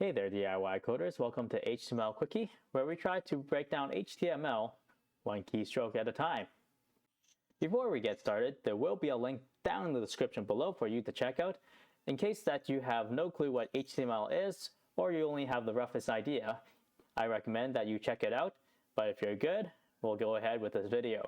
Hey there DIY coders, welcome to HTML Quickie, where we try to break down HTML one keystroke at a time. Before we get started, there will be a link down in the description below for you to check out in case that you have no clue what HTML is or you only have the roughest idea. I recommend that you check it out, but if you're good, we'll go ahead with this video.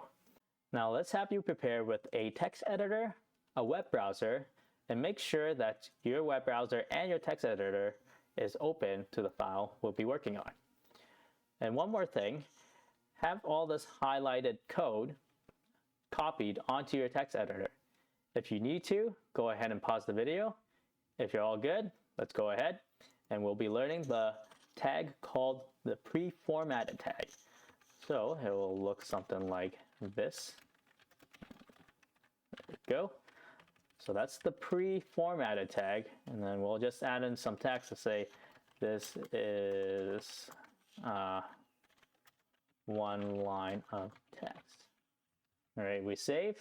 Now let's have you prepare with a text editor, a web browser, and make sure that your web browser and your text editor is open to the file we'll be working on. And one more thing, have all this highlighted code copied onto your text editor. If you need to, go ahead and pause the video. If you're all good, let's go ahead and we'll be learning the tag called the preformatted tag. So it will look something like this. There we go. So that's the pre-formatted tag, and then we'll just add in some text to say this is one line of text. All right, we save,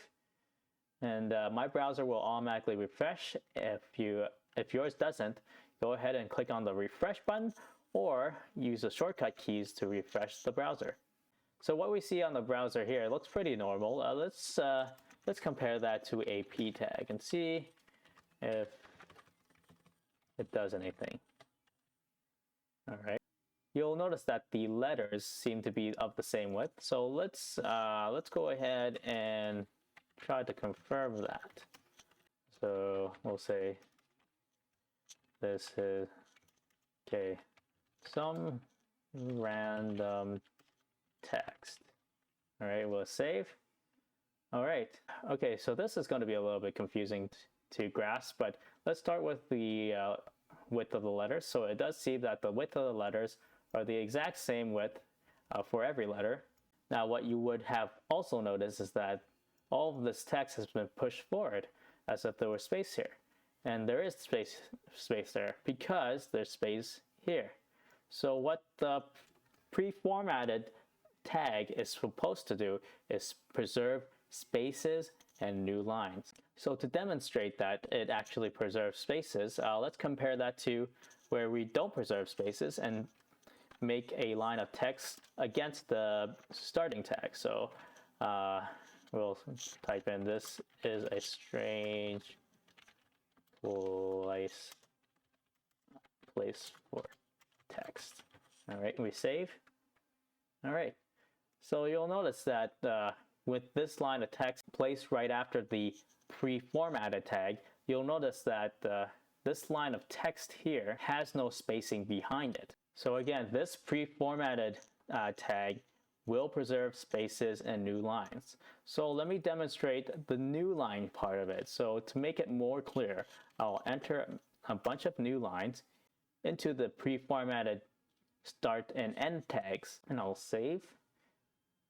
and my browser will automatically refresh. If yours doesn't, go ahead and click on the refresh button or use the shortcut keys to refresh the browser. So what we see on the browser here looks pretty normal. Let's compare that to a p tag and see if it does anything. All right. You'll notice that the letters seem to be of the same width. So let's go ahead and try to confirm that. So we'll say this is okay, some random text. All right, we'll save. All right, okay, so this is going to be a little bit confusing to grasp, but let's start with the width of the letters. So it does seem that the width of the letters are the exact same width for every letter. Now what you would have also noticed is that all of this text has been pushed forward as if there was space here. And there is space there because there's space here. So what the pre-formatted tag is supposed to do is preserve spaces and new lines. So to demonstrate that it actually preserves spaces, let's compare that to where we don't preserve spaces and make a line of text against the starting tag. So we'll type in, this is a strange place for text. All right, we save. All right, so you'll notice that with this line of text placed right after the pre-formatted tag, you'll notice that this line of text here has no spacing behind it. So again, this pre-formatted tag will preserve spaces and new lines. So let me demonstrate the new line part of it. So to make it more clear, I'll enter a bunch of new lines into the pre-formatted start and end tags, and I'll save.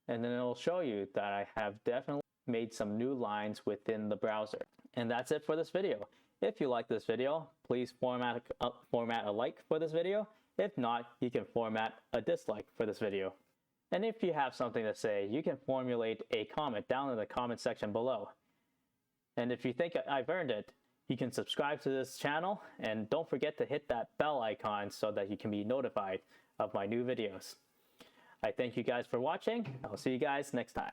And then it'll show you that I have definitely made some new lines within the browser. And that's it for this video. If you like this video, please format a like for this video. If not, you can format a dislike for this video. And if you have something to say, you can formulate a comment down in the comment section below. And if you think I've earned it, you can subscribe to this channel, and don't forget to hit that bell icon so that you can be notified of my new videos. I thank you guys for watching. I'll see you guys next time.